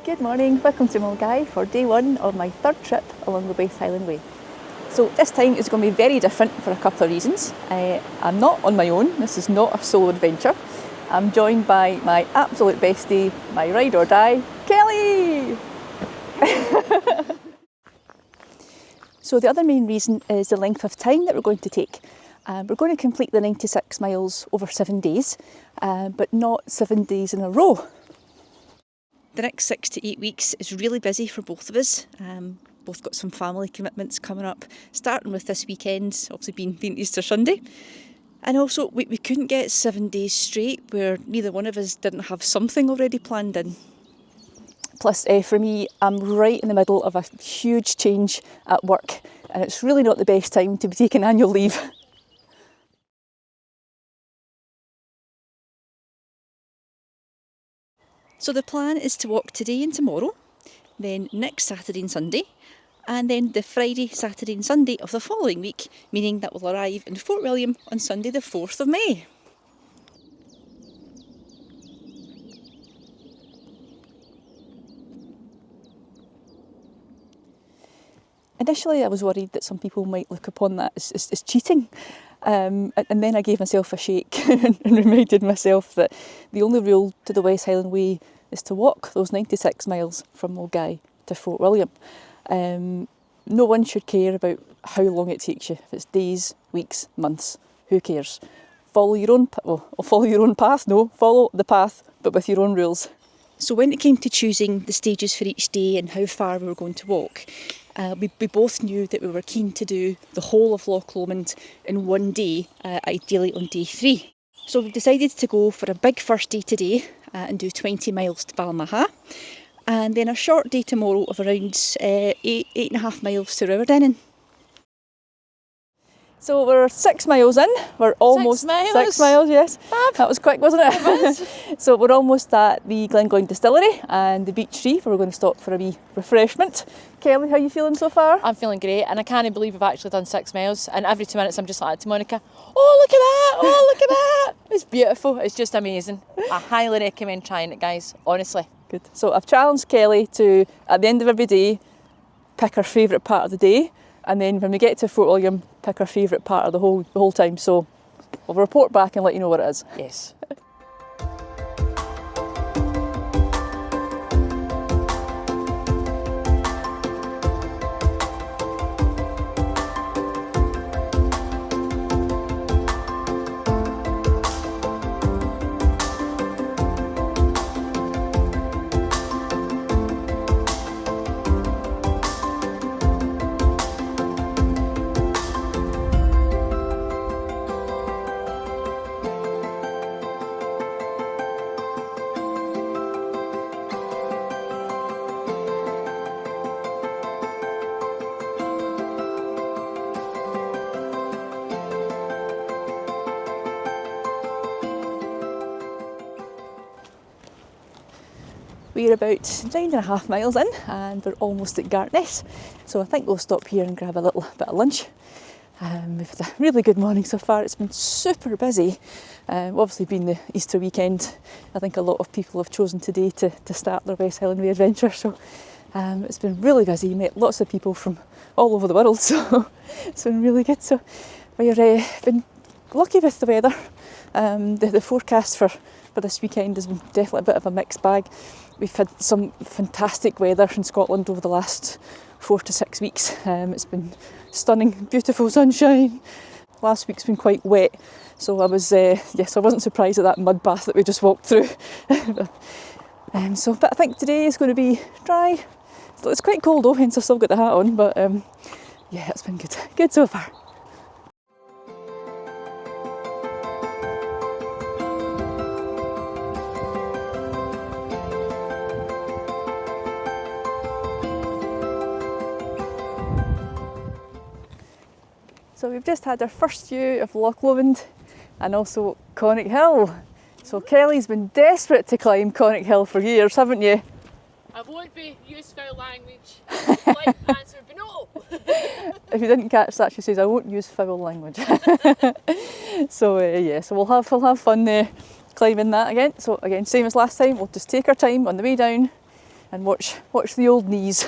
Good morning, welcome to Milngavie for day one of my third trip along the West Highland Way. So this time is going to be very different for a couple of reasons. I'm not on my own, this is not a solo adventure. I'm joined by my absolute bestie, my ride or die, Kelly! So the other main reason is the length of time that we're going to take. We're going to complete the 96 miles over 7 days, but not 7 days in a row. The next 6 to 8 weeks is really busy for both of us. Both got some family commitments coming up, starting with this weekend, obviously being Easter Sunday. And also we couldn't get 7 days straight where neither one of us didn't have something already planned in. Plus for me, I'm right in the middle of a huge change at work and it's really not the best time to be taking annual leave. So the plan is to walk today and tomorrow, then next Saturday and Sunday, and then the Friday, Saturday and Sunday of the following week, meaning that we'll arrive in Fort William on Sunday the 4th of May. Initially I was worried that some people might look upon that as cheating. And then I gave myself a shake and reminded myself that the only rule to the West Highland Way is to walk those 96 miles from Milngavie to Fort William. No one should care about how long it takes you. If it's days, weeks, months, who cares? Follow your own path. No, follow the path, but with your own rules. So when it came to choosing the stages for each day and how far we were going to walk, we both knew that we were keen to do the whole of Loch Lomond in one day, ideally on day 3. So we've decided to go for a big first day today and do 20 miles to Balmaha, and then a short day tomorrow of around 8.5 miles to Rowerdinnan. So we're 6 miles in, we're almost 6 miles, yes. Fab. That was quick, wasn't it? It was. So we're almost at the Glengoyne Distillery and the Beech Tree where we're going to stop for a wee refreshment. Kelly, how are you feeling so far? I'm feeling great and I can't believe we've actually done 6 miles, and every 2 minutes I'm just like to Monica, oh look at that, oh look at that. It's beautiful, it's just amazing. I highly recommend trying it, guys, honestly. Good. So I've challenged Kelly to, at the end of every day, pick her favourite part of the day. And then when we get to Fort William, pick our favourite part of the whole time. So we'll report back and let you know what it is. Yes. We're about 9.5 miles in and we're almost at Gartness. So I think we'll stop here and grab a little bit of lunch. We've had a really good morning so far. It's been super busy. Obviously being the Easter weekend, I think a lot of people have chosen today to start their West Highland Way adventure. So it's been really busy. Met lots of people from all over the world, so it's been really good. So we've been lucky with the weather. The forecast for this weekend has been definitely a bit of a mixed bag. We've had some fantastic weather in Scotland over the last 4 to 6 weeks. It's been stunning, beautiful sunshine. Last week's been quite wet, so I wasn't surprised at that mud bath that we just walked through. But I think today is going to be dry. It's quite cold though, hence I've still got the hat on, but yeah, it's been good so far. So we've just had our first view of Loch Lomond and also Conic Hill. So Kelly's been desperate to climb Conic Hill for years, haven't you? I won't use foul language. Like answer, but no. If you didn't catch that, she says I won't use foul language. So yeah, so we'll have fun climbing that again. So again, same as last time, we'll just take our time on the way down and watch the old knees.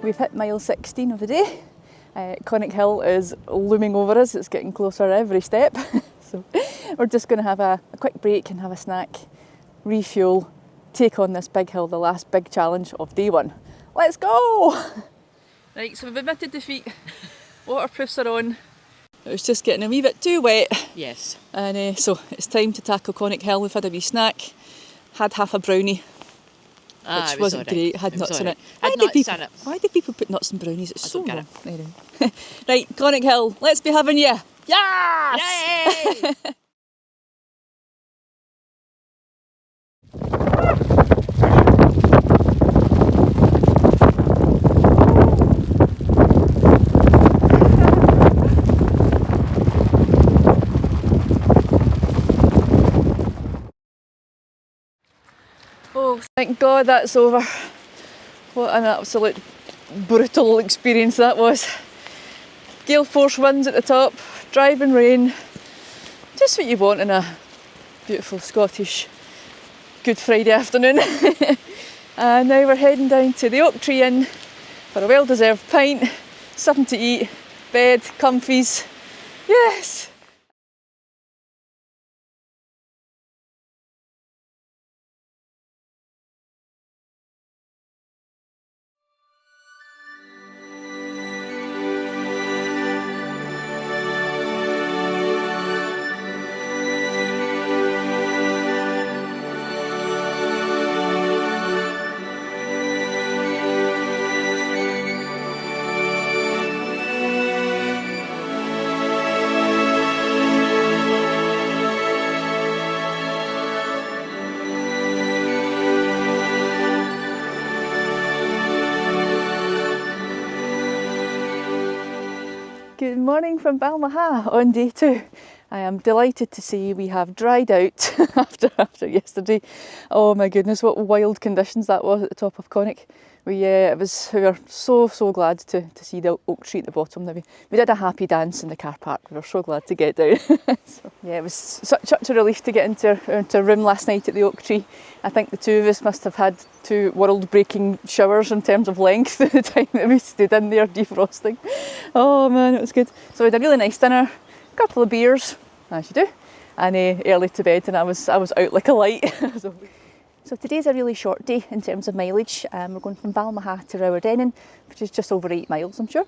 We've hit mile 16 of the day. Conic Hill is looming over us, it's getting closer every step. So we're just going to have a quick break and have a snack, refuel, take on this big hill, the last big challenge of day one. Let's go! Right, so we've admitted defeat. Waterproofs are on. It was just getting a wee bit too wet. Yes. And so it's time to tackle Conic Hill. We've had a wee snack, had half a brownie, which wasn't great, had nuts in it. Why do people put nuts in brownies? It's so wrong. Anyway. Right, Conic Hill, let's be having you. Yes! Yay! Oh, thank God that's over. What an absolute brutal experience that was. Gale force winds at the top, driving rain, just what you want in a beautiful Scottish Good Friday afternoon. And now we're heading down to the Oak Tree Inn for a well-deserved pint, something to eat, bed, comfies. Yes! Good morning from Balmaha on day 2. I am delighted to see we have dried out after yesterday. Oh my goodness, what wild conditions that was at the top of Conic. We were so glad to see the oak tree at the bottom. We did a happy dance in the car park. We were so glad to get down. So, yeah, it was such a relief to get into a room last night at the oak tree. I think the two of us must have had 2 world-breaking showers in terms of length the time that we stayed in there defrosting. Oh man, it was good. So we had a really nice dinner, a couple of beers, as you do, and early to bed, and I was out like a light. So today's a really short day in terms of mileage. We're going from Balmaha to Raye, which is just over 8 miles, I'm sure.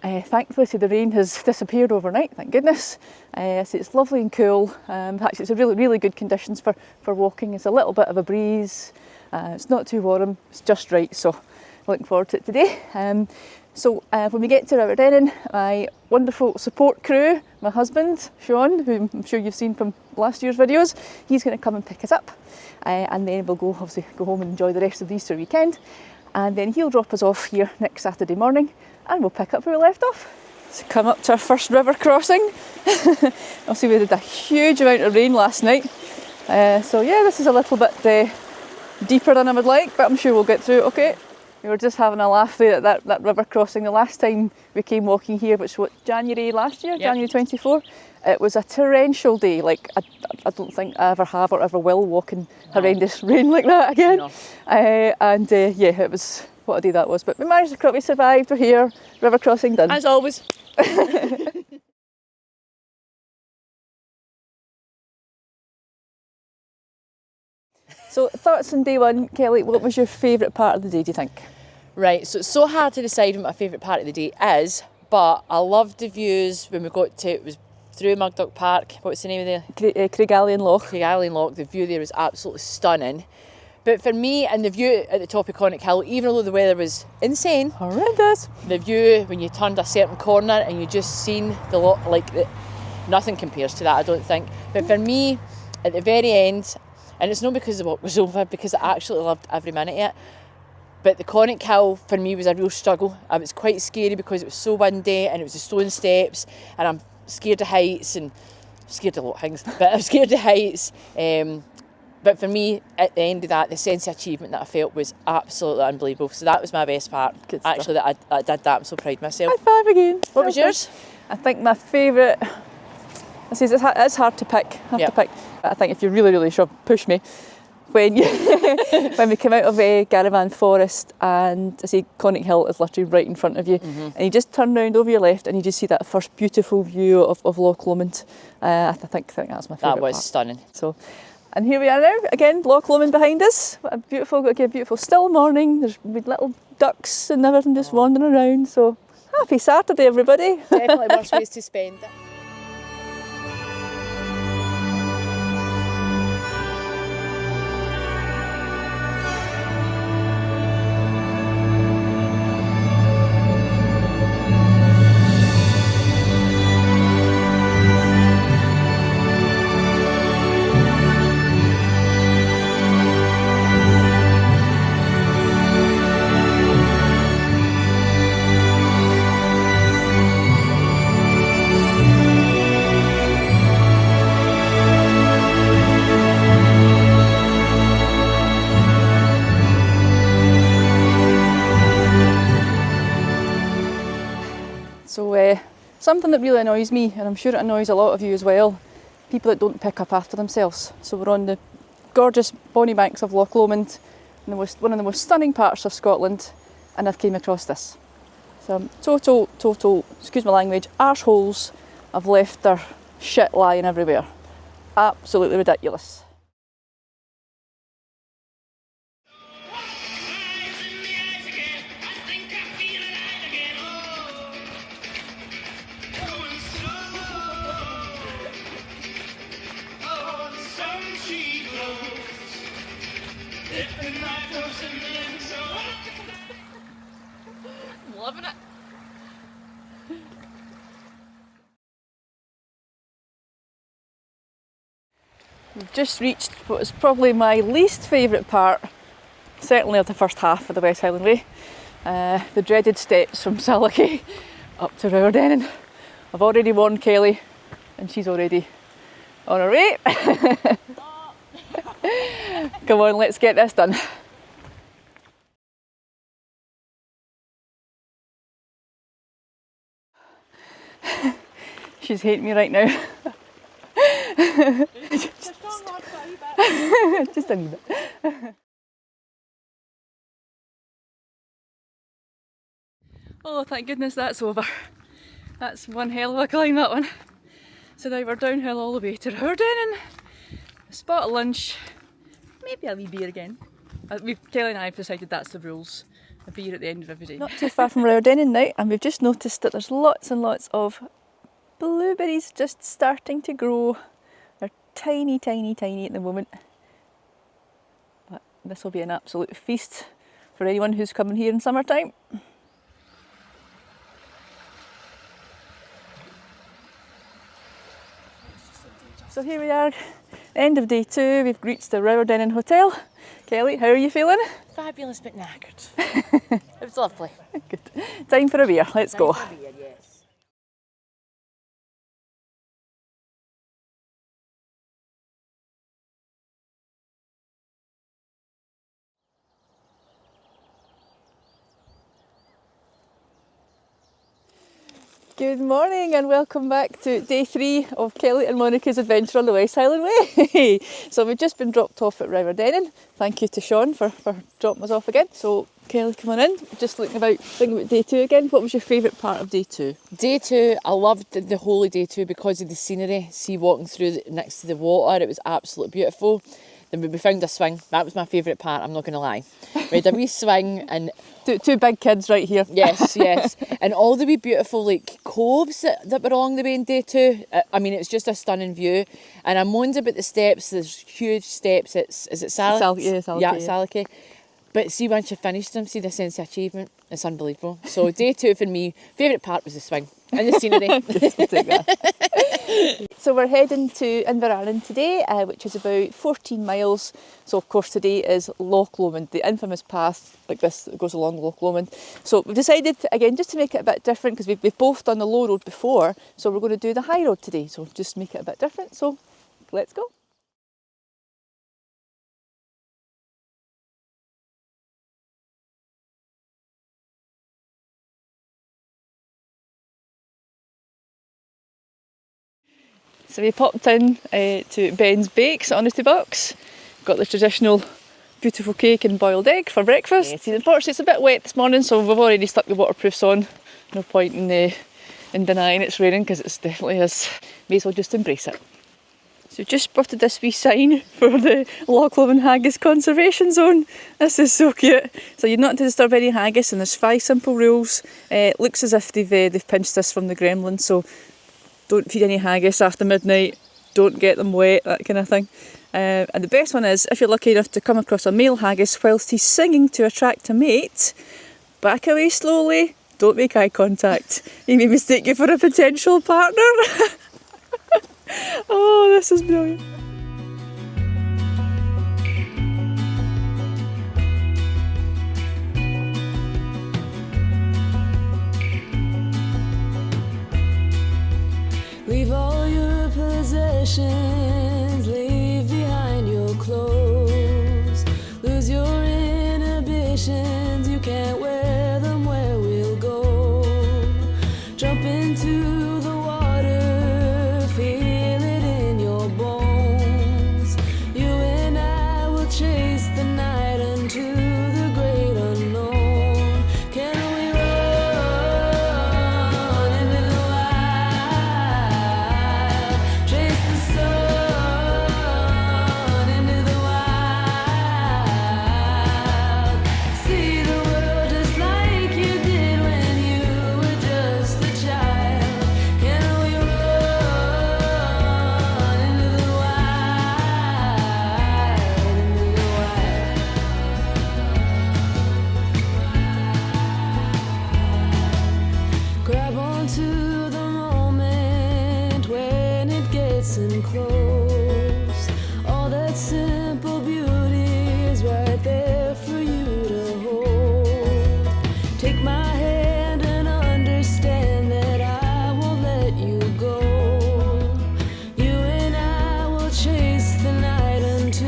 Thankfully the rain has disappeared overnight, thank goodness. So it's lovely and cool. Actually it's a really good conditions for walking. It's a little bit of a breeze. It's not too warm, it's just right, so looking forward to it today. So when we get to Raye, my wonderful support crew, my husband, Sean, who I'm sure you've seen from last year's videos, he's going to come and pick us up. And then we'll go home and enjoy the rest of the Easter weekend. And then he'll drop us off here next Saturday morning and we'll pick up where we left off. So come up to our first river crossing. Obviously we had a huge amount of rain last night. So yeah, this is a little bit deeper than I would like, but I'm sure we'll get through it okay. We were just having a laugh there at that river crossing. The last time we came walking here, which was January last year, yep. January 24, it was a torrential day. Like I don't think I ever have or ever will walk in horrendous rain like that again. No. Yeah, it was, what a day that was. But we managed to, we survived, we're here, river crossing done. As always. So thoughts on day one, Kelly, what was your favourite part of the day, do you think? Right, so it's so hard to decide what my favourite part of the day is, but I loved the views when we got to, it was through Mugdock Park, what's the name of the? Craigallien Loch. Craigallien Loch, the view there was absolutely stunning. But for me, and the view at the top of Conic Hill, even though the weather was insane, horrendous, the view when you turned a certain corner and you just seen the lot, nothing compares to that, I don't think. But for me, at the very end, And it's not because the walk was over, because I actually loved every minute of it. But the Conic Hill for me was a real struggle. It was quite scary because it was so windy and it was the stone steps, and I'm scared of heights and scared of a lot of things, but I'm scared of heights. But for me, at the end of that, the sense of achievement that I felt was absolutely unbelievable. So that was my best part. Good stuff. Actually, that I did that. I'm so proud of myself. High five again. What was yours? I think my favourite, it's hard to pick. To pick. I think if you're really, really sure, push me. When we come out of Caravan Forest, and I see Conic Hill is literally right in front of you, and you just turn round over your left and you just see that first beautiful view of Loch Lomond. I think that's my favourite That was part. stunning. So, and here we are now, again, Loch Lomond behind us. What a beautiful still morning. There's little ducks and everything just wandering around. So, happy Saturday, everybody. Definitely worst ways to spend it. So something that really annoys me, and I'm sure it annoys a lot of you as well, people that don't pick up after themselves. So we're on the gorgeous bonny banks of Loch Lomond, in one of the most stunning parts of Scotland, and I've came across this. Some total, excuse my language, arseholes have left their shit lying everywhere. Absolutely ridiculous. Loving it. We've just reached what is probably my least favourite part, certainly of the first half of the West Highland Way, the dreaded steps from Ceridig up to Raye. I've already warned Kelly, and she's already on her way. Come on, let's get this done. She's hating me right now. Just a wee bit. Oh, thank goodness that's over. That's one hell of a climb, that one. So now we're downhill all the way to Raye, a spot of lunch, maybe a wee beer again. Kelly and I have decided that's the rules. A beer at the end of every day. Not too far from Raye now, and we've just noticed that there's lots and lots of blueberries just starting to grow. They're tiny at the moment. But this will be an absolute feast for anyone who's coming here in summertime. So here we are, end of day 2, we've reached the Raye Hotel. Kelly, how are you feeling? Fabulous but knackered. It was lovely. Good. Time for a beer, let's go. Time for a beer, yes. Good morning and welcome back to day 3 of Kelly and Monica's adventure on the West Highland Way. So we've just been dropped off at Raye. Thank you to Sean for dropping us off again. So Kelly, come on in. Just thinking about day 2 again. What was your favourite part of day 2? Day 2, I loved the whole of day 2 because of the scenery. See, walking through next to the water, it was absolutely beautiful. Then we found a swing. That was my favourite part, I'm not going to lie. We had a wee swing and... Two big kids right here. Yes. And all the wee beautiful coves that were along the way in day 2. I mean, it's just a stunning view. And I moaned about the steps. There's huge steps. Is it Ceridig? Yeah, Ceridig. But see, once you finished them, see the sense of achievement. It's unbelievable. So day 2 for me, favourite part was the swing and the scenery. Just take that. So we're heading to Inverarran today, which is about 14 miles. So of course today is Loch Lomond, the infamous path like this that goes along Loch Lomond. So we've decided, again, just to make it a bit different, because we've both done the low road before, so we're going to do the high road today. So just make it a bit different. So let's go. So we popped in to Ben's Bakes on the box. Got the traditional beautiful cake and boiled egg for breakfast. Yes. Unfortunately it's a bit wet this morning, so we've already stuck the waterproofs on. No point in denying it's raining, because it definitely is. May as well just embrace it. So just spotted this wee sign for the Loch Lomond Haggis Conservation Zone. This is so cute. So you're not to disturb any haggis, and there's 5 simple rules. It looks as if they've pinched this from the gremlins, so don't feed any haggis after midnight, don't get them wet, that kind of thing. And the best one is, if you're lucky enough to come across a male haggis whilst he's singing to attract a mate, back away slowly, don't make eye contact. He may mistake you for a potential partner. Oh, this is brilliant. Leave all your possessions, leave behind your clothes. Lose your inhibitions, you can't wear them where we'll go. Jump into the water, feel it in your bones. You and I will chase the night into the great unknown. Can we run into the wild? Chase the sun into the wild. See the world just like you did when you were just a child. Can we run into the wild? Into the wild. Grab onto the moment when it gets in close. All that simple beauty is right there for you to hold. Take my hand and understand that I won't let you go. You and I will chase the night into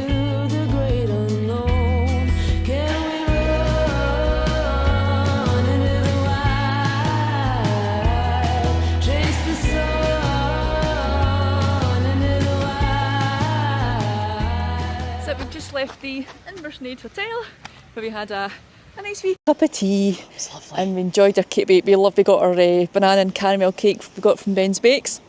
the great unknown. Can we run into the wild? Chase the sun into the wild. So we've just left the Inversnaid Hotel, where we had a nice wee cup of tea. It's lovely. And we enjoyed our cake. We got our banana and caramel cake we got from Ben's Bakes.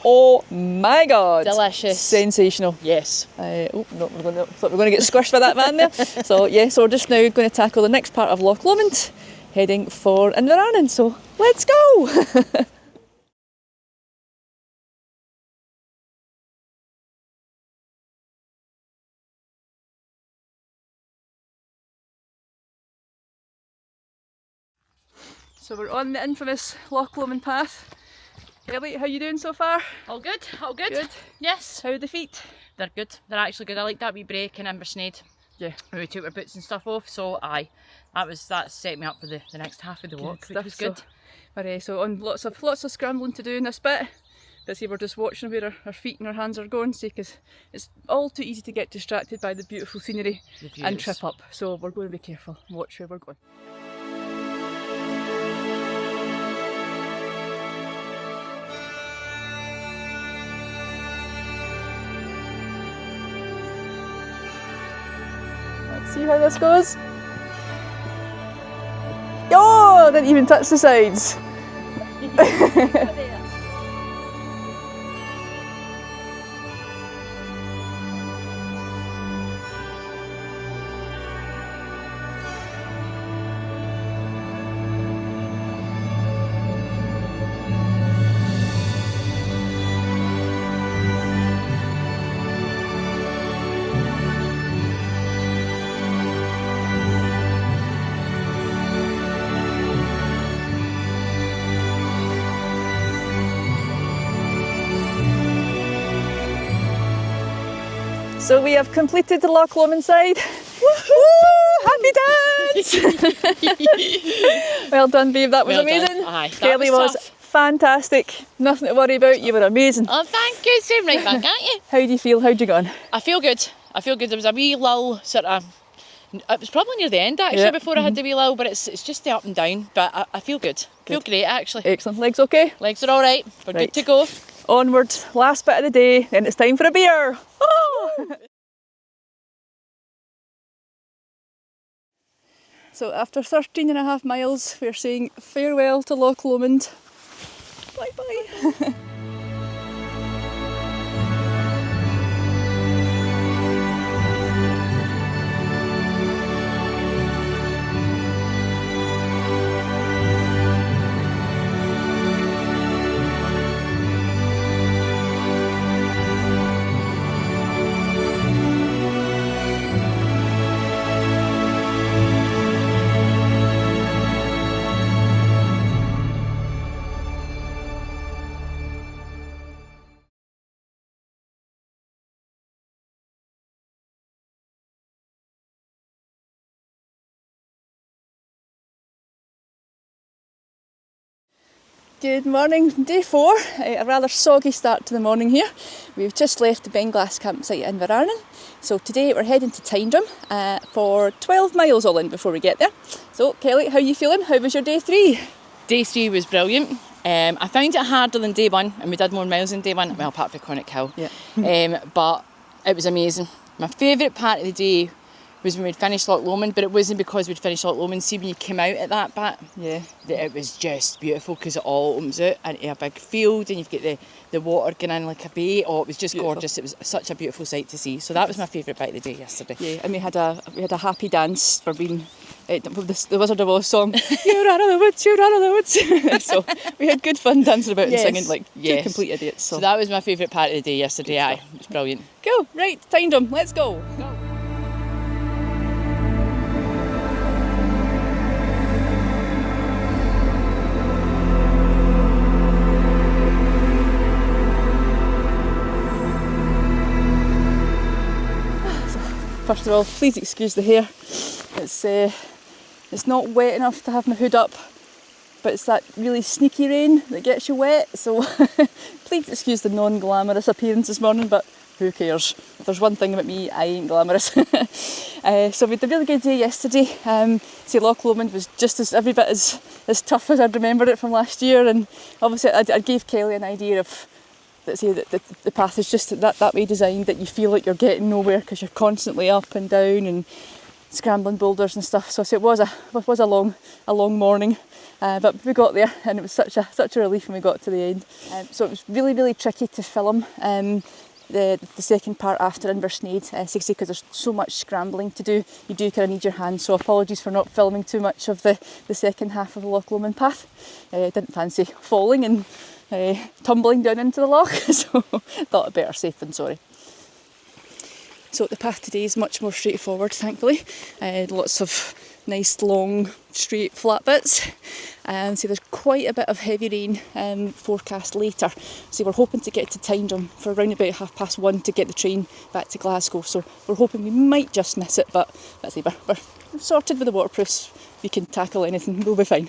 Oh my god! Delicious. Sensational. Yes. Oh no, thought we were going to get squished by that van there. So yeah, so we're just now going to tackle the next part of Loch Lomond, heading for Inverarran. So let's go! So we're on the infamous Loch Lomond path. Ellie, how you doing so far? All good, all good. Good. Yes, How are the feet? they're good. They're actually good. I like that wee break in Inversnaid. Yeah. When we took our boots and stuff off, so that set me up for the next half of the walk, which was good. So on lots of scrambling to do in this bit. But see, we're just watching where our feet and our hands are going, see, because it's all too easy to get distracted by the beautiful scenery and trip up. So we're going to be careful and watch where we're going. Let's see how this goes. Oh, didn't even touch the sides. So we have completed the Loch Lomond side. Woohoo! Happy dance! Well done, babe. That was Well done. amazing. Aye, that Kelly was was tough. fantastic. Nothing to worry about. You were amazing. Oh, thank you. Same right back at you. How do you feel? How'd you go on? I feel good. There was a wee lull, sort of. It was probably near the end actually Yeah. before I had the wee lull, but it's just the up and down. But I feel good. Feel great actually. Excellent. Legs okay? Legs are all right. We're Right. good to go. Onwards. Last bit of the day. Then it's time for a beer. Oh! So after 13.5 miles, we're saying farewell to Loch Lomond. Bye bye. Good morning, day 4, a rather soggy start to the morning here. We've just left the Benglass campsite in Inverarnan. So today we're heading to Tyndrum for 12 miles all in before we get there. So Kelly, how are you feeling? How was your day 3? Day 3 was brilliant. I found it harder than day 1 and we did more miles than day 1, well apart from Conic Hill. Yeah. But it was amazing. My favourite part of the day was when we'd finished Loch Lomond, but it wasn't because we'd finished Loch Lomond. See, when you came out at that bit, Yeah. it was just beautiful because it all opens out into a big field and you've got the water going in like a bay. Oh, it was just Beautiful. gorgeous. It was such a beautiful sight to see. So that was my favourite bit of the day yesterday. Yeah, and we had a happy dance for being the Wizard of Oz song. You're out of the woods, you're out of the woods. So we had good fun dancing about and singing like two complete idiots. So that was my favourite part of the day yesterday. Aye, it was brilliant. Cool, right, Tyndrum, let's go. First of all, please excuse the hair. It's not wet enough to have my hood up, but it's that really sneaky rain that gets you wet, so please excuse the non-glamorous appearance this morning, but who cares? If there's one thing about me, I ain't glamorous. So we had a really good day yesterday. Loch Lomond was just every bit as tough as I'd remembered it from last year, and obviously I gave Kelly an idea of that the path is just that way designed that you feel like you're getting nowhere because you're constantly up and down and scrambling boulders and stuff. So it was a long morning, but we got there and it was such a relief when we got to the end. So it was really tricky to film the second part after Inversnaid, because there's so much scrambling to do. You do kind of need your hands, so apologies for not filming too much of the second half of the Loch Lomond path. Didn't fancy falling and tumbling down into the loch, so thought it better safe than sorry. So the path today is much more straightforward, thankfully. Lots of nice long straight flat bits. So there's quite a bit of heavy rain forecast later. So we're hoping to get to Tyndrum for around about 1:30 to get the train back to Glasgow. So we're hoping we might just miss it, but let's see, we're sorted with the waterproofs. We can tackle anything, we'll be fine.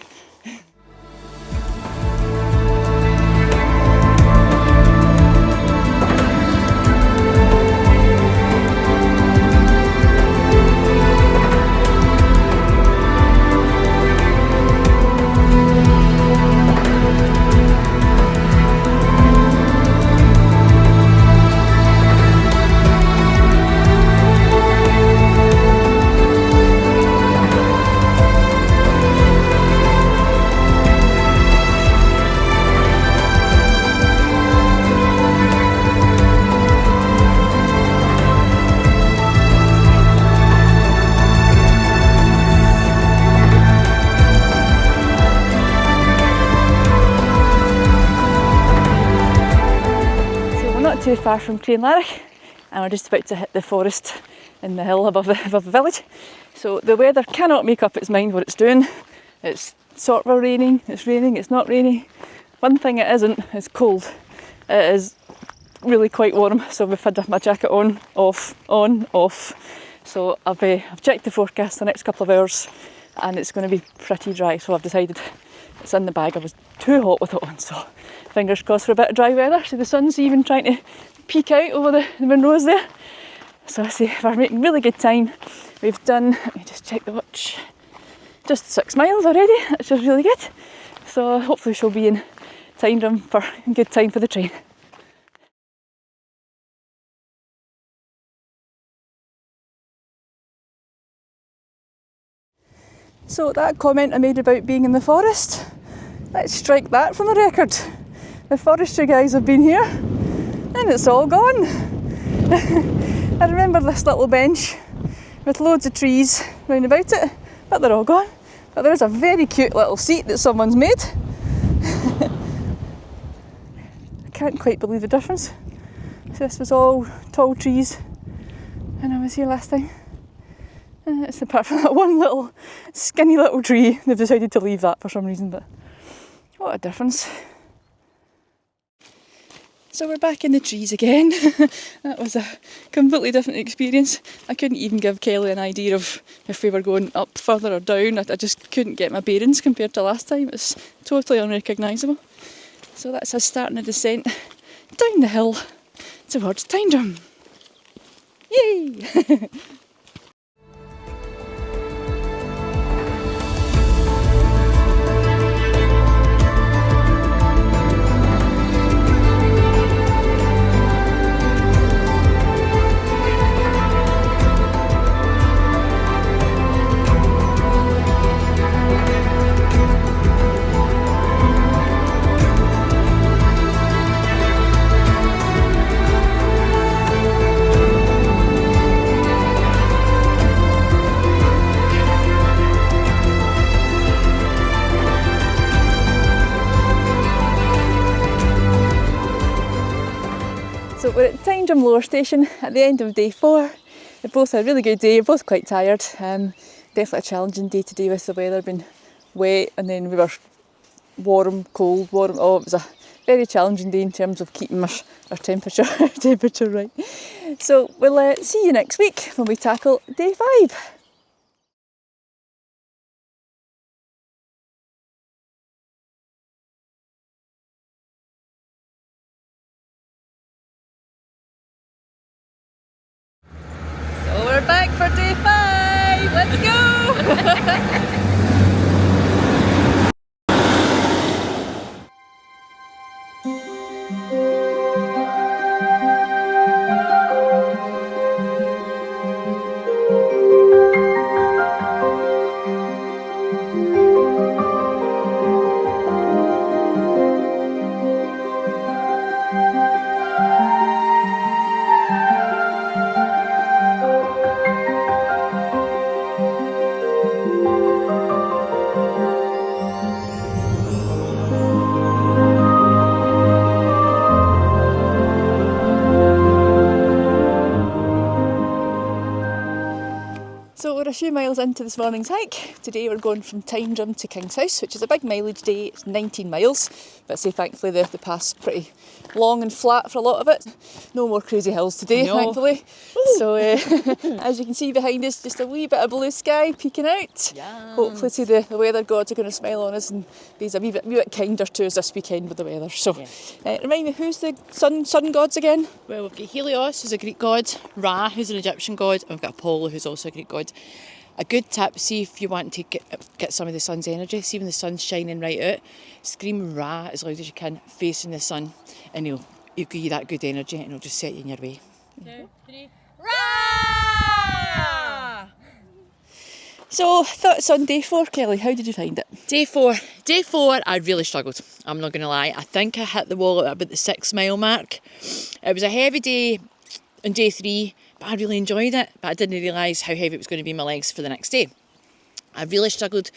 Too far from Ceridig, and we're just about to hit the forest in the hill above the village. So the weather cannot make up its mind what it's doing. It's sort of raining, it's not raining. One thing it isn't is cold. It is really quite warm, so we've had my jacket on, off, off. So I've checked the forecast the next couple of hours, and it's going to be pretty dry, so I've decided it's in the bag. I was too hot with it on, so fingers crossed for a bit of dry weather. So the sun's even trying to peek out over the Munros there. So I see we're making really good time. We've done, let me just check the watch, just 6 miles already, which is really good. So hopefully she'll be in time for good time for the train. So that comment I made about being in the forest, let's strike that from the record. The forestry guys have been here and it's all gone. I remember this little bench with loads of trees round about it, but they're all gone. But there is a very cute little seat that someone's made. I can't quite believe the difference. So this was all tall trees when I was here last time. It's apart from that one little skinny little tree, they've decided to leave that for some reason, but what a difference. So we're back in the trees again. That was a completely different experience. I couldn't even give Kelly an idea of if we were going up further or down. I just couldn't get my bearings compared to last time. It's totally unrecognisable. So that's us starting a descent down the hill towards Tyndrum. Yay! So we're at Tyndrum Lower Station at the end of day 4. We both had a really good day, we're both quite tired. Definitely a challenging day today with the weather being wet, and then we were warm, cold, warm. Oh, it was a very challenging day in terms of keeping our temperature right. So we'll see you next week when we tackle day 5. We're back for day 5, let's go! A few miles into this morning's hike. Today we're going from Tyndrum to King's House, which is a big mileage day. It's 19 miles, but thankfully the path's pretty long and flat for a lot of it. No more crazy hills today, thankfully. Woo. So as you can see behind us, just a wee bit of blue sky peeking out. Yes. Hopefully the weather gods are going to smile on us and be a wee bit kinder to us this weekend with the weather. So remind me, who's the sun gods again? Well, we've got Helios, who's a Greek god, Raye, who's an Egyptian god, and we've got Apollo, who's also a Greek god. A good tip, see if you want to get some of the sun's energy, see when the sun's shining right out, scream Raye as loud as you can, facing the sun, and he'll give you that good energy and he'll just set you in your way. 2, 3, Raye! So, thoughts on day 4, Kelly, how did you find it? Day 4, I really struggled, I'm not going to lie. I think I hit the wall at about the 6 mile mark. It was a heavy day on day 3, but I really enjoyed it, but I didn't realise how heavy it was going to be in my legs for the next day. I really struggled.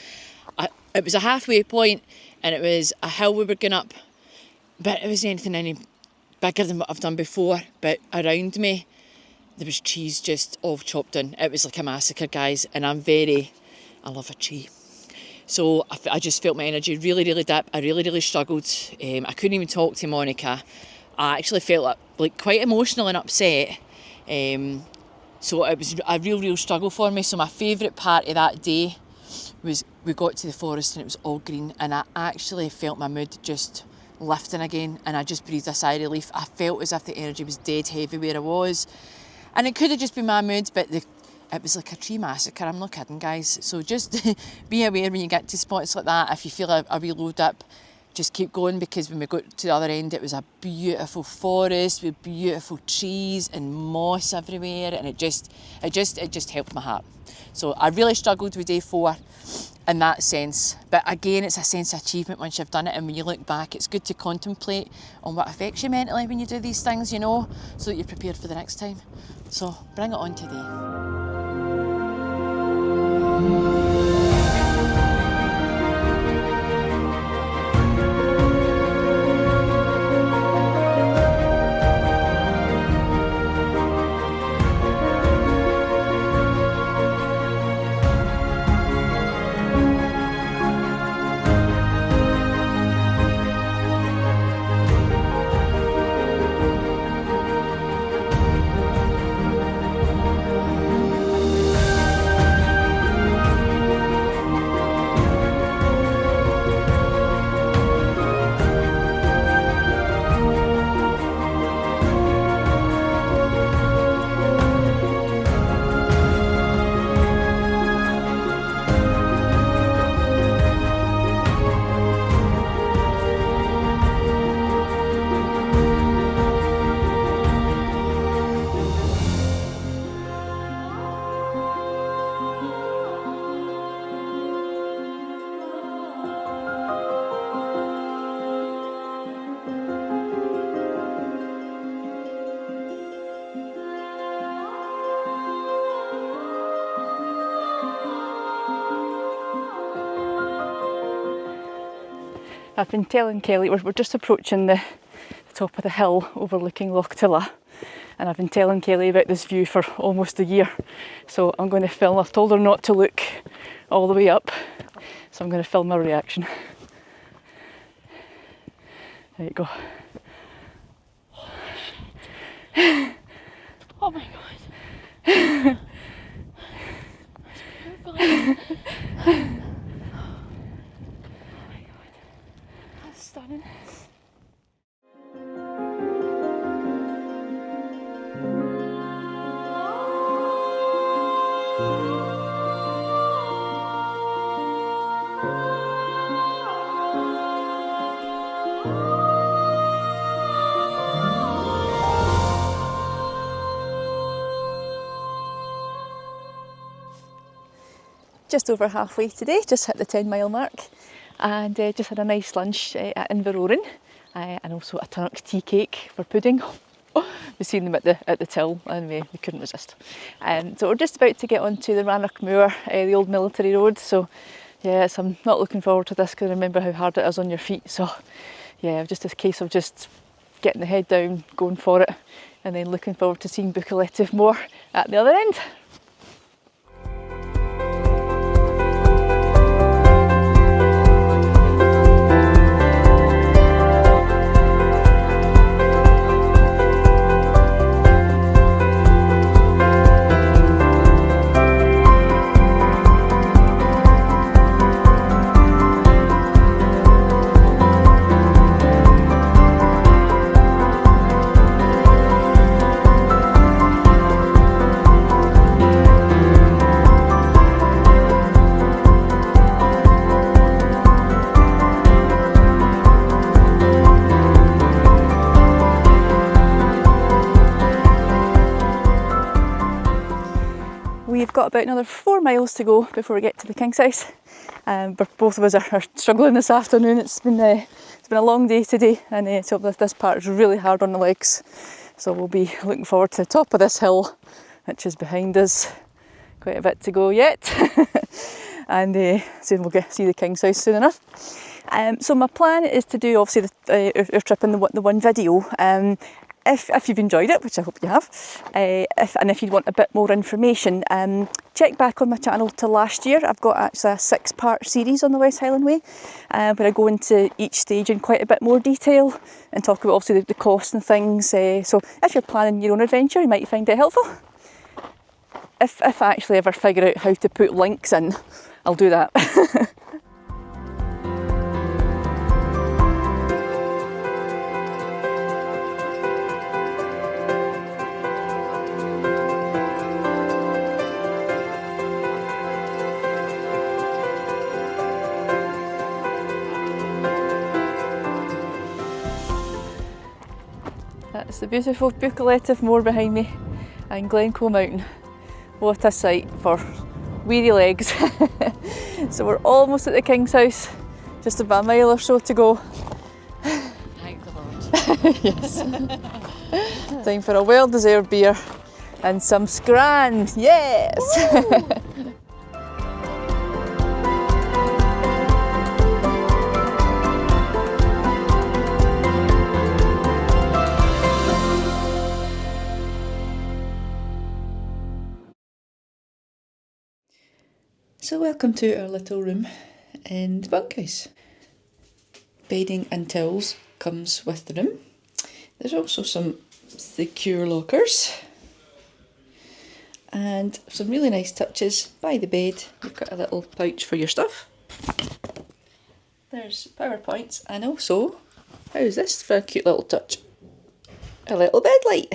It was a halfway point and it was a hill we were going up, but it wasn't anything any bigger than what I've done before. But around me there was trees just all chopped in. It was like a massacre, guys, and I love a tree. So I just felt my energy really dip. I really struggled. I couldn't even talk to Monica. I actually felt like quite emotional and upset. So it was a real struggle for me. So my favourite part of that day was we got to the forest and it was all green, and I actually felt my mood just lifting again, and I just breathed a sigh of relief. I felt as if the energy was dead heavy where I was, and it could have just been my mood, but it was like a tree massacre. I'm not kidding, guys. So just be aware when you get to spots like that. If you feel a wee load up, just keep going, because when we got to the other end, it was a beautiful forest with beautiful trees and moss everywhere, and it just helped my heart. So I really struggled with day 4 in that sense, but again, it's a sense of achievement once you've done it, and when you look back, it's good to contemplate on what affects you mentally when you do these things, you know, so that you're prepared for the next time. So bring it on today. I've been telling Kelly, we're just approaching the top of the hill overlooking Loch Tilla, and I've been telling Kelly about this view for almost a year, so I'm going to film. I've told her not to look all the way up, so I'm going to film her reaction. There you go. Oh my god. Stunning. Just over halfway today, just hit the 10-mile mark, and just had a nice lunch at Invincible, and also a Tunnock tea cake for pudding. We've seen them at the till, and we couldn't resist. So we're just about to get onto the Rannoch Moor, the old military road. So yes, I'm not looking forward to this, because I remember how hard it is on your feet. So yeah, just a case of just getting the head down, going for it, and then looking forward to seeing Buccleuch Moor at the other end. We've got about another 4 miles to go before we get to the King's House. But both of us are struggling this afternoon. It's been a long day today, and so this part is really hard on the legs. So we'll be looking forward to the top of this hill, which is behind us. Quite a bit to go yet, and soon we'll see the King's House soon enough. So my plan is to do obviously our trip in the one video. if you've enjoyed it, which I hope you have, if you want a bit more information, check back on my channel to last year. I've got actually a 6-part series on the West Highland Way, where I go into each stage in quite a bit more detail and talk about obviously the cost and things. So if you're planning your own adventure, you might find it helpful. If I actually ever figure out how to put links in, I'll do that. That's the beautiful Buccleuch Moor behind me and Glencoe Mountain. What a sight for weary legs. So we're almost at the King's house, just about a mile or so to go. Thank the Lord. Yes. Time for a well-deserved beer and some scran. Yes! So welcome to our little room in the bunkhouse. Bedding and towels comes with the room. There's also some secure lockers and some really nice touches by the bed. You've got a little pouch for your stuff. There's PowerPoints and also, how's this for a cute little touch? A little bed light.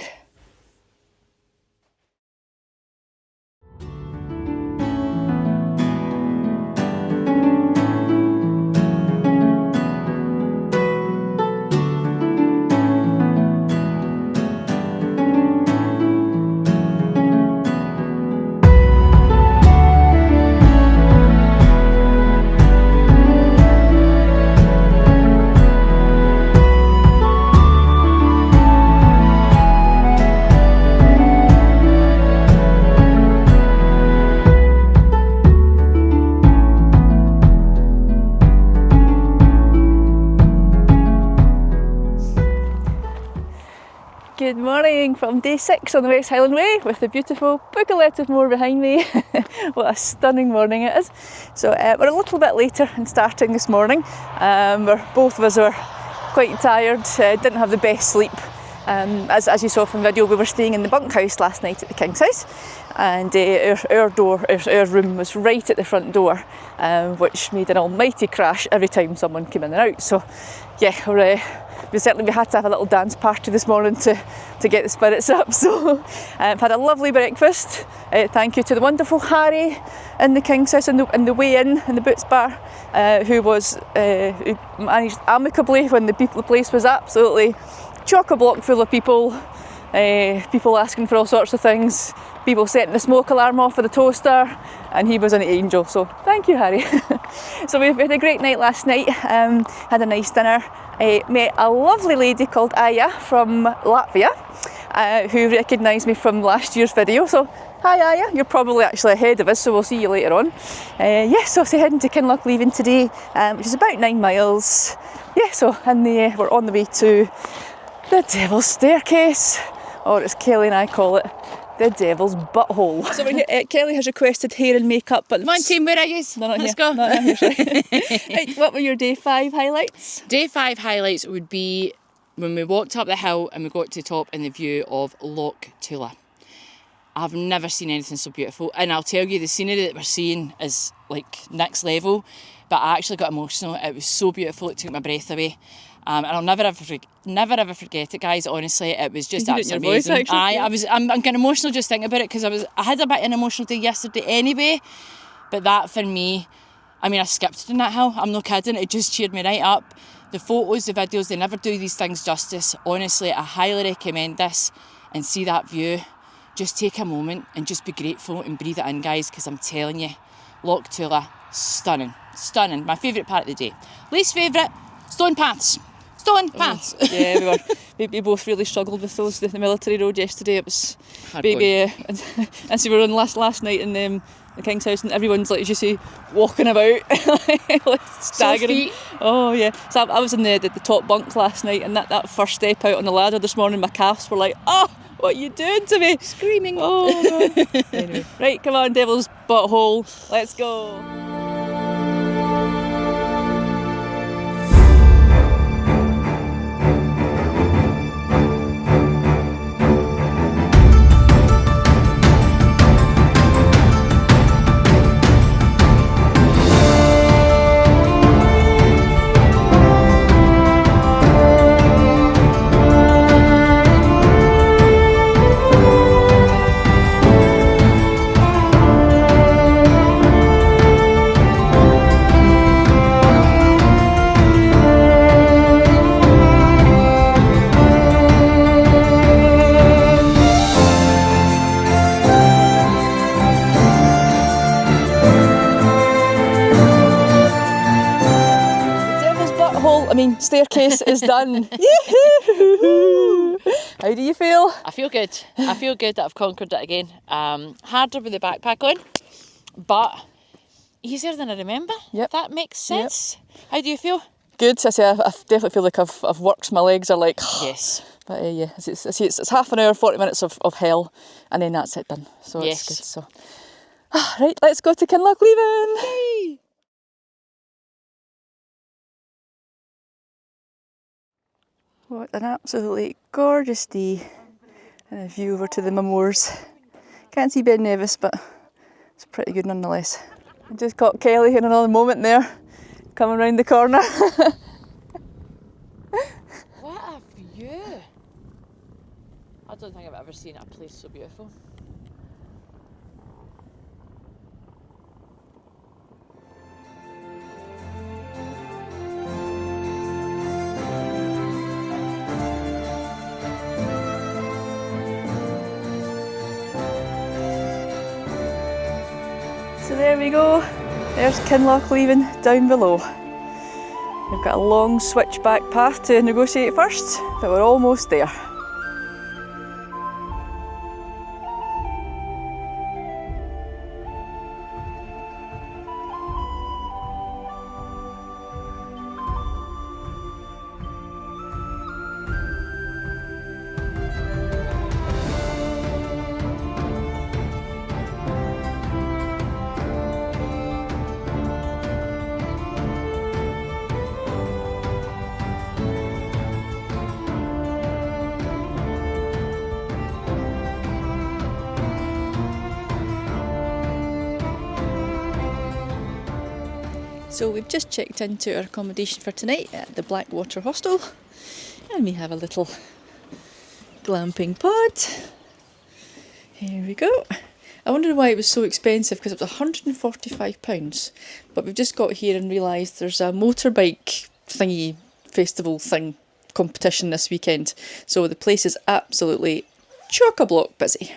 Good morning from day 6 on the West Highland Way with the beautiful Buccleuch Moor behind me. What a stunning morning it is. So we're a little bit later in starting this morning. Both of us were quite tired, didn't have the best sleep. As you saw from the video, we were staying in the bunkhouse last night at the King's house, and our room was right at the front door, which made an almighty crash every time someone came in and out. So yeah, we had to have a little dance party this morning to get the spirits up. So had a lovely breakfast. Thank you to the wonderful Harry in the King's house in the way in the Boots bar, who managed amicably when the place was absolutely chock-a-block full of people. People asking for all sorts of things, people setting the smoke alarm off for the toaster, and he was an angel, so thank you, Harry. So we had a great night last night, had a nice dinner, met a lovely lady called Aya from Latvia, who recognised me from last year's video. So hi Aya, you're probably actually ahead of us, so we'll see you later on. So heading to Kinloch leaving today, which is about 9 miles. So we're on the way to the Devil's Staircase, or as Kelly and I call it, the Devil's Butthole. So we're here, Kelly has requested hair and makeup, but Come on team, where are you? No, not Let's here. go. Not here, right, what were your day 5 highlights? Day 5 highlights would be when we walked up the hill and we got to the top in the view of Loch Tula. I've never seen anything so beautiful, and I'll tell you, the scenery that we're seeing is like next level, but I actually got emotional. It was so beautiful, it took my breath away. And I'll never ever forget it, guys. Honestly, it was just absolutely amazing. I'm getting emotional just thinking about it, because I had a bit of an emotional day yesterday anyway. But that for me, I mean, I skipped on that hill. I'm not kidding. It just cheered me right up. The photos, the videos, they never do these things justice. Honestly, I highly recommend this and see that view. Just take a moment and just be grateful and breathe it in, guys, because I'm telling you, Loch Tula, stunning, stunning. My favourite part of the day. Least favourite, stone paths. Stone paths. Yeah, we both really struggled with those. The military road yesterday, it was Hard big. going. And so we were on last night in the King's House, and everyone's like, as you say, walking about, like staggering. feet. Oh yeah. So I was in the top bunk last night, and that first step out on the ladder this morning, my calves were like, oh, what are you doing to me? Screaming. Oh God. Anyway, right, come on, Devil's Butthole, let's go. Staircase is done. How do you feel? I feel good. I feel good that I've conquered it again. Harder with the backpack on, but easier than I remember. Yep. If that makes sense. Yep. How do you feel? Good. I definitely feel like I've worked. My legs are like. Yes. But yeah, it's half an hour, 40 minutes of hell, and then that's it done. So yes. It's good. So, right, let's go to Kinlochleven. Yay! What an absolutely gorgeous day, and a view over to the moors. Can't see Ben Nevis, but it's pretty good nonetheless. I just caught Kelly in another moment there, coming round the corner. What a view! I don't think I've ever seen a place so beautiful. So there we go, there's Kinlochleven down below. We've got a long switchback path to negotiate first, but we're almost there. So we've just checked into our accommodation for tonight at the Blackwater Hostel, and we have a little glamping pod. Here we go. I wondered why it was so expensive, because it was £145, but we've just got here and realised there's a motorbike thingy festival thing competition this weekend, so the place is absolutely chock-a-block busy.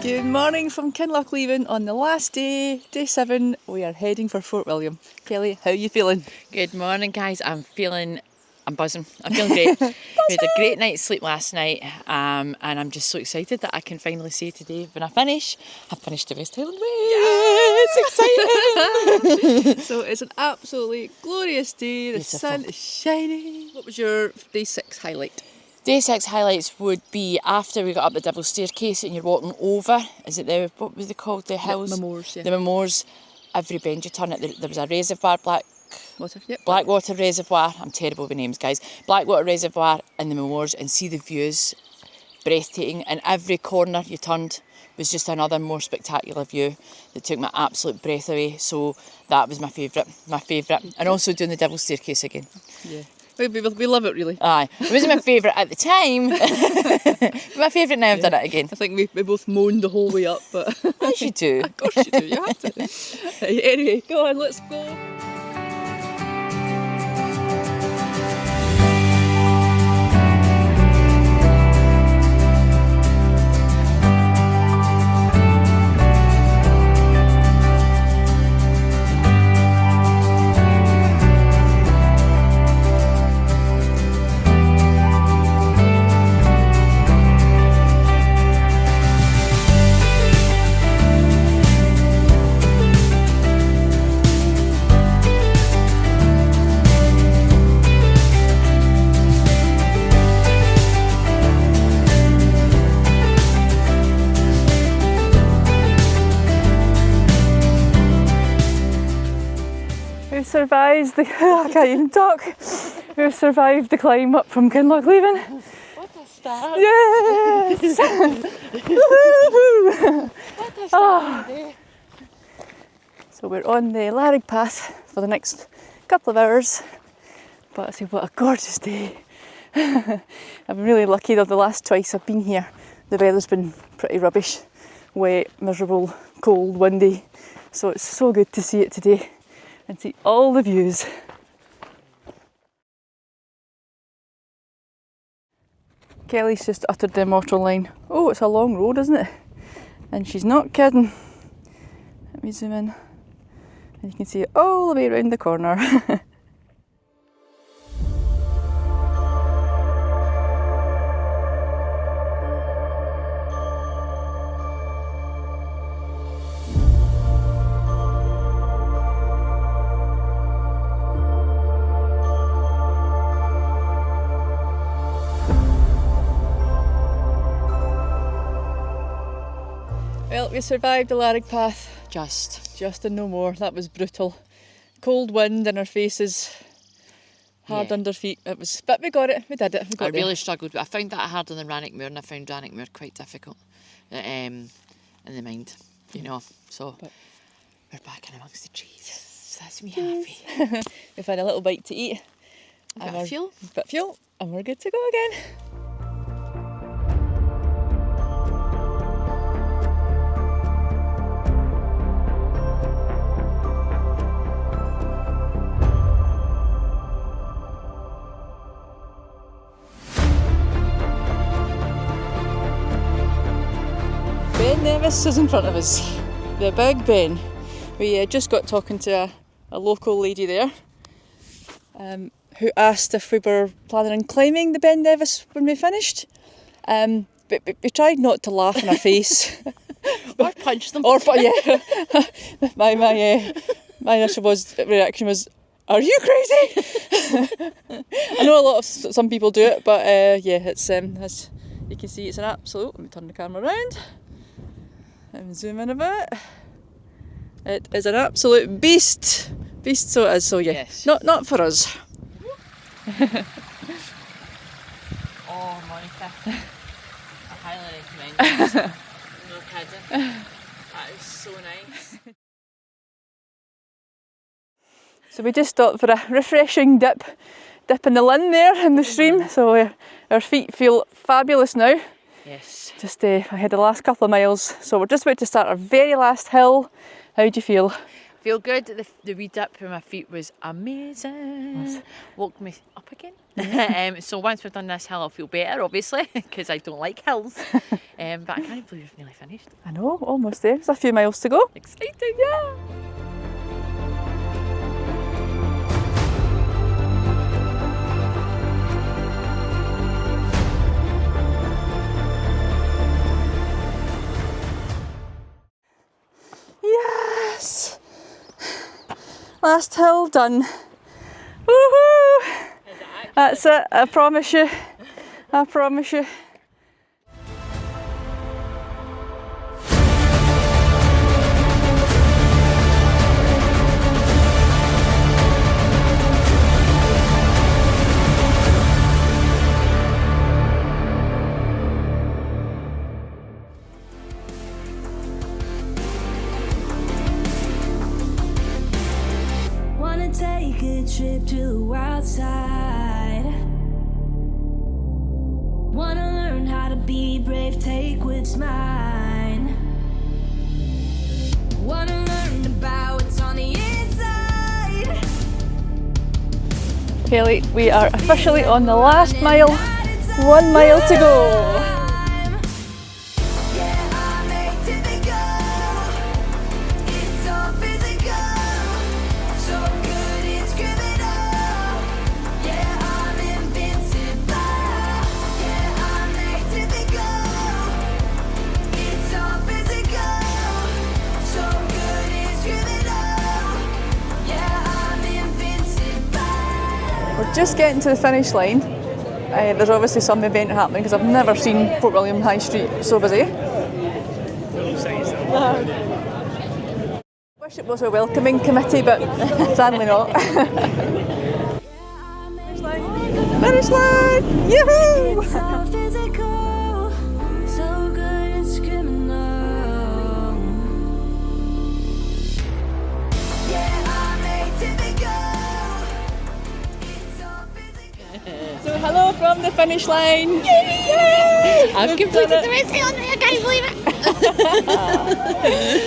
Good morning from Kinlochleven on the last day, day 7. We are heading for Fort William. Kelly, how are you feeling? Good morning, guys. I'm buzzing. I'm feeling great. We had a great night's sleep last night, and I'm just so excited that I can finally say today, when I finish, I've finished the West Highland Way. It's exciting. So it's an absolutely glorious day. The Beautiful. sun is shining. What was your day 6 highlight? Day 6 highlights would be after we got up the Devil's Staircase and you're walking over. Is it what was it called? The hills? The moors, yeah. The moors. Every bend you turn it, there was a reservoir, Blackwater Yep. Reservoir. I'm terrible with names, guys. Blackwater Reservoir and the moors, and see the views. Breathtaking. And every corner you turned was just another more spectacular view that took my absolute breath away. So that was my favourite. And also doing the Devil's Staircase again. Yeah. We love it, really. Aye. It wasn't my favourite at the time. But my favourite now I've done it again. I think we both moaned the whole way up, but... As you do. Of course you do, you have to. Anyway, go on, let's go. We've survived the, I can't even talk. We've survived the climb up from Kinlochleven. What a start! Yes! What a start today! So we're on the Ceridig path for the next couple of hours. But I say, what a gorgeous day. I've been really lucky though, the last twice I've been here, the weather's been pretty rubbish. Wet, miserable, cold, windy. So it's so good to see it today and see all the views. Kelly's just uttered the immortal line, "Oh, it's a long road, isn't it?" And she's not kidding. Let me zoom in. And you can see it all the way around the corner. Well, we survived the Ceridig path. Just and no more. That was brutal. Cold wind in our faces, hard under feet. It was, but we got it. We did it. We got I really there. struggled. I found that harder than Rannochmoor, and I found Rannochmoor quite difficult in the mind, you know. So we're back in amongst the trees. That's me happy. We've had a little bite to eat. Got a fuel? Bit of fuel, and we're good to go again. Ben Nevis is in front of us, the Big Ben. We just got talking to a local lady there who asked if we were planning on climbing the Ben Nevis when we finished. But we tried not to laugh in her face. Or punch them. Or, yeah. my initial reaction was, "Are you crazy?" I know a lot of some people do it, but yeah, it's as you can see, it's an absolute. Let me turn the camera around and zoom in a bit. It is an absolute beast, so it is. So yeah, Yes. not for us. Oh, Monica. I highly recommend it. No kidding. That is so nice. So we just stopped for a refreshing dip in the Lynn there in the stream. So our feet feel fabulous now. Yes. Just I had the last couple of miles, so we're just about to start our very last hill. How do you feel? Feel good. The wee dip for my feet was amazing. Yes. Woke me up again. So once we've done this hill, I'll feel better, obviously, because I don't like hills. But I can't believe we've nearly finished. I know, almost there. There's a few miles to go. Exciting, yeah. Yes! Last hill done. Woohoo! That's it, I promise you. I promise you. Wanna take a trip to the wild side. Wanna learn how to be brave, take what's mine. Wanna learn about what's on the inside. Kelly, we are officially on the last mile. 1 mile to go. We're just getting to the finish line. There's obviously some event happening because I've never seen Fort William High Street so busy. wish it was a welcoming committee, but sadly not. Finish line! Yoo-hoo! It's all physical, so good it's criminal. Yeah, I'm atypical. It's all physical. So hello from the finish line! Yay! I've completed the race. I can't believe it.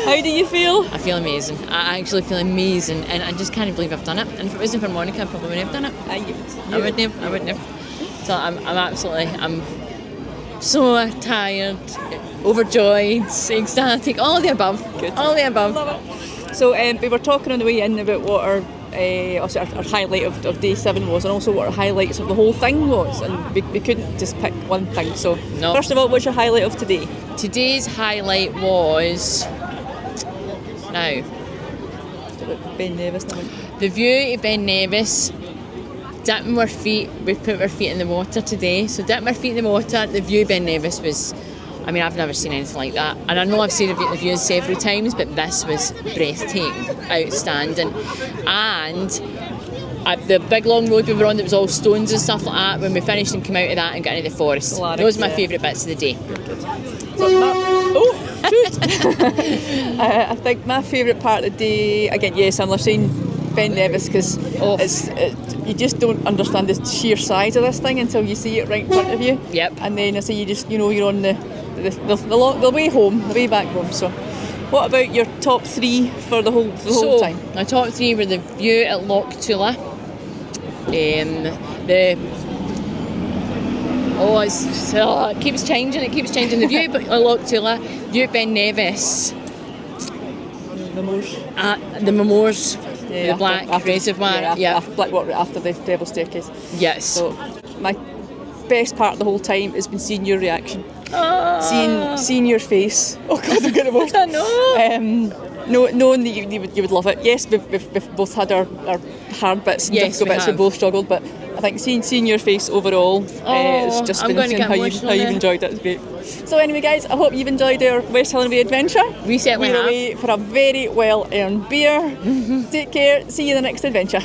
How do you feel? I feel amazing. I actually feel amazing, and I just can't believe I've done it. And if it wasn't for Monica, I probably wouldn't have done it. I wouldn't have. So I'm so tired, overjoyed, ecstatic, all of the above. Good. All of the above. Love it. So we were talking on the way in about what our highlight of day 7 was, and also what our highlights of the whole thing was, and we couldn't just pick one thing. So No. First of all, what's your highlight of today? Today's highlight was Ben Nevis. the view of Ben Nevis. Dipping our feet, we put our feet in the water today. So dipping our feet in the water, the view of Ben Nevis was, I mean, I've never seen anything like that. And I know I've seen the views several times, but this was breathtaking, outstanding. And the big long road we were on that was all stones and stuff like that, when we finished and came out of that and got into the forest. Those are my favourite bits of the day. I think my favourite part of the day, again, yes, I'm saying Ben Nevis, because you just don't understand the sheer size of this thing until you see it right in front of you. Yep. And then I say you just, you're on the way home, the way back home. So what about your top 3 for the whole time? My top 3 were the view at Loch Tula, it keeps changing. The view at Loch Tula, view at Ben Nevis, the Moors, the Black Reservoir, Blackwater after the Devil's Staircase. Yes. So my best part of the whole time has been seeing your reaction, seeing your face. Oh God, I'm getting emotional. I know. Knowing that you would love it. Yes, we've both had our hard bits and difficult bits. We both struggled, but I think seeing your face overall, it's just been seeing how you've enjoyed it. It's great. So anyway, guys, I hope you've enjoyed our West Highland Way adventure. We certainly have. We're away for a very well-earned beer. Take care. See you in the next adventure.